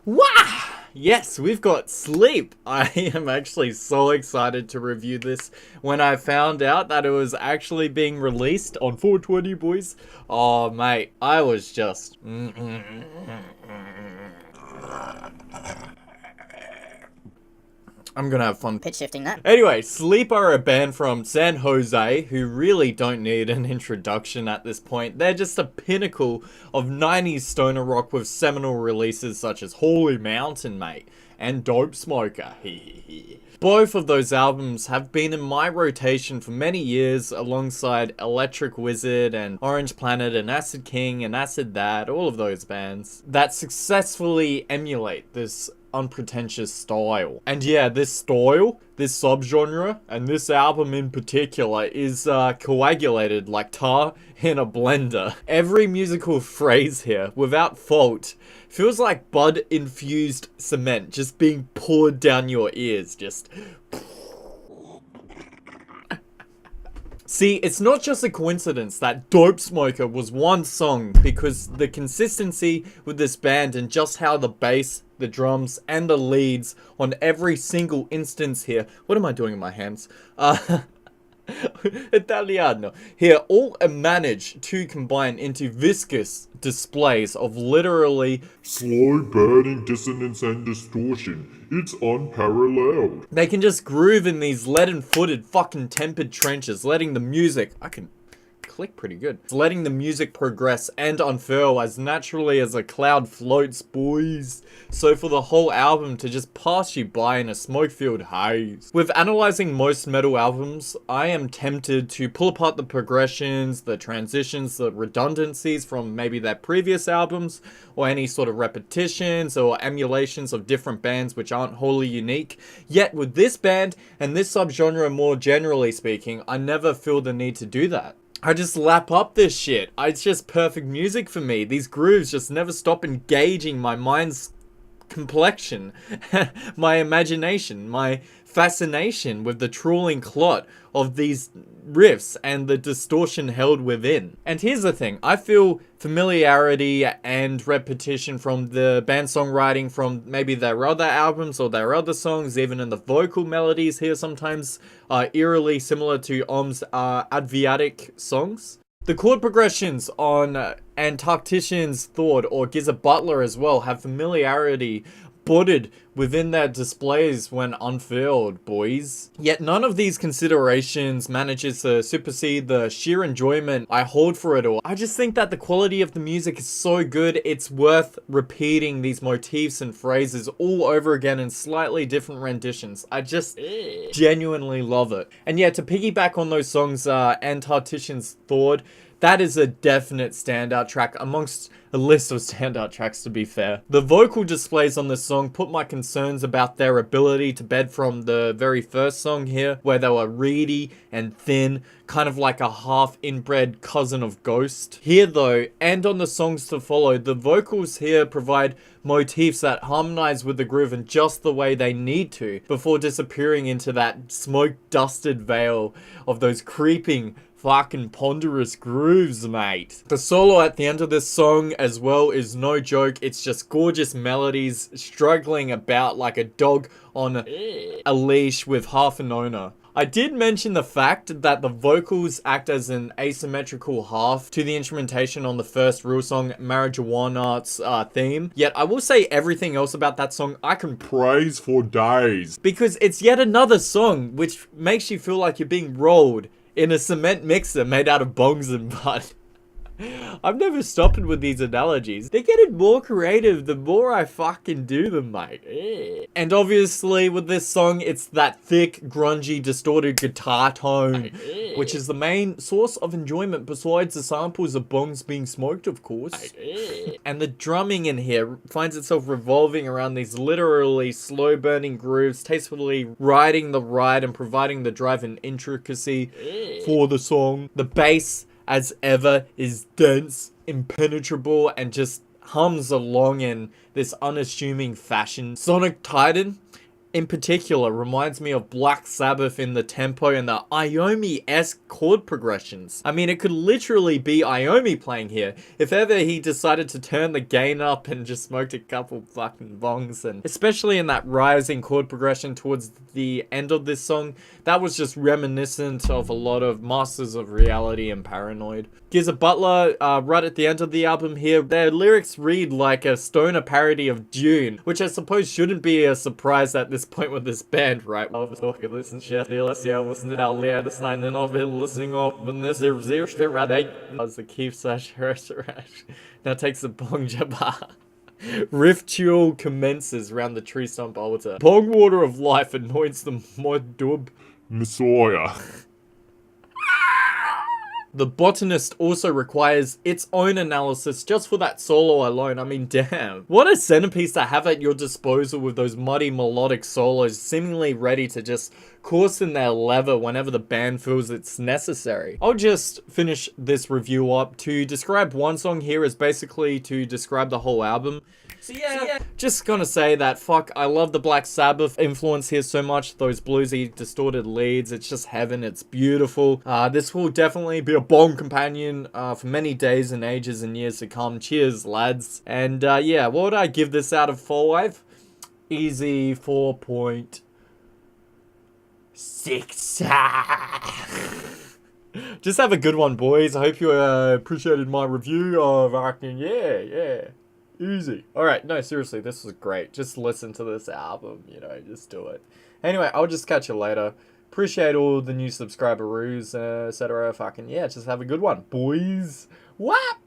Wow! Yes, we've got Sleep. I am actually so excited to review this when I found out that it was actually being released on 420, boys. Oh, mate, I was just... I'm gonna have fun pitch shifting that. Anyway, Sleep are a band from San Jose who really don't need an introduction at this point. They're just a pinnacle of 90s stoner rock with seminal releases such as Holy Mountain, mate, and Dope Smoker. Both of those albums have been in my rotation for many years alongside Electric Wizard and Orange Planet and Acid King and Acid That, all of those bands that successfully emulate this unpretentious style. And yeah, this style, this subgenre, and this album in particular is coagulated like tar in a blender. Every musical phrase here, without fault, feels like bud-infused cement just being poured down your ears, just... See, it's not just a coincidence that Dope Smoker was one song, because the consistency with this band and just how the bass, the drums, and the leads on every single instance here... What am I doing in my hands? Italiano. Here, all manage to combine into viscous displays of literally slow burning dissonance and distortion. It's unparalleled. They can just groove in these leaden-footed fucking tempered trenches, letting the music... I can click pretty good. It's letting the music progress and unfurl as naturally as a cloud floats, boys. So for the whole album to just pass you by in a smoke-filled haze. With analyzing most metal albums, I am tempted to pull apart the progressions, the transitions, the redundancies from maybe their previous albums, or any sort of repetitions or emulations of different bands which aren't wholly unique. Yet with this band, and this subgenre more generally speaking, I never feel the need to do that. I just lap up this shit. It's just perfect music for me. These grooves just never stop engaging my mind's complexion, my imagination, my fascination with the trawling clot of these riffs and the distortion held within. And here's the thing, I feel familiarity and repetition from the band songwriting from maybe their other albums or their other songs, even in the vocal melodies here sometimes eerily similar to Om's Adviatic songs. The chord progressions on Antarctician's Thought or Giza Butler as well have familiarity budded within their displays when unfurled, boys. Yet none of these considerations manages to supersede the sheer enjoyment I hold for it all. I just think that the quality of the music is so good, it's worth repeating these motifs and phrases all over again in slightly different renditions. I just genuinely love it. And yeah, to piggyback on those songs, Antarctician's Thought, that is a definite standout track amongst a list of standout tracks, to be fair. The vocal displays on this song put my concerns about their ability to bed from the very first song here, where they were reedy and thin, kind of like a half inbred cousin of Ghost. Here though, and on the songs to follow, the vocals here provide motifs that harmonize with the groove in just the way they need to, before disappearing into that smoke-dusted veil of those creeping fucking ponderous grooves, mate. The solo at the end of this song as well is no joke. It's just gorgeous melodies struggling about like a dog on a leash with half an owner. I did mention the fact that the vocals act as an asymmetrical half to the instrumentation on the first real song, Marijuana's theme. Yet I will say everything else about that song I can Praise for days. because it's yet another song which makes you feel like you're being rolled in a cement mixer made out of bongs and bud. I'm never stopping with these analogies. They're getting more creative the more I fucking do them, mate. And obviously with this song, it's that thick, grungy, distorted guitar tone, which is the main source of enjoyment besides the samples of bongs being smoked, of course. And the drumming in here finds itself revolving around these literally slow-burning grooves, tastefully riding the ride and providing the drive and intricacy for the song. The bass, as ever, is dense, impenetrable, and just hums along in this unassuming fashion. Sonic Titan in particular reminds me of Black Sabbath in the tempo and the Iommi-esque chord progressions. I mean, it could literally be Iommi playing here if ever he decided to turn the gain up and just smoked a couple fucking bongs. And especially in that rising chord progression towards the end of this song, that was just reminiscent of a lot of Masters of Reality and Paranoid. Geezer Butler, right at the end of the album here, their lyrics read like a stoner parody of Dune, which I suppose shouldn't be a surprise at this point with this band, right? I was talking, listen, shit, let's see, I wasn't out loud, it's not an of it, listening up, and this is zero shit, right? That was the Keith slash Hersherash. Now takes a bong jabba. Riff duel commences round the tree stump altar. Bong water of life anoints the Modub Messiah. The Botanist also requires its own analysis just for that solo alone. I mean, damn. What a centerpiece to have at your disposal with those muddy melodic solos seemingly ready to just course in their lever whenever the band feels it's necessary. I'll just finish this review up. To describe one song here is basically to describe the whole album. So yeah, just gonna say that, fuck, I love the Black Sabbath influence here so much. Those bluesy, distorted leads, it's just heaven, it's beautiful. This will definitely be a bong companion for many days and ages and years to come. Cheers, lads. And yeah, what would I give this out of 5? Easy 4.6. Just have a good one, boys. I hope you appreciated my review of acting. Yeah. Easy. Alright, no, seriously, this was great. Just listen to this album, you know, just do it. Anyway, I'll just catch you later. Appreciate all the new subscriber-roos, etc. Fucking, yeah, just have a good one, boys. Whap!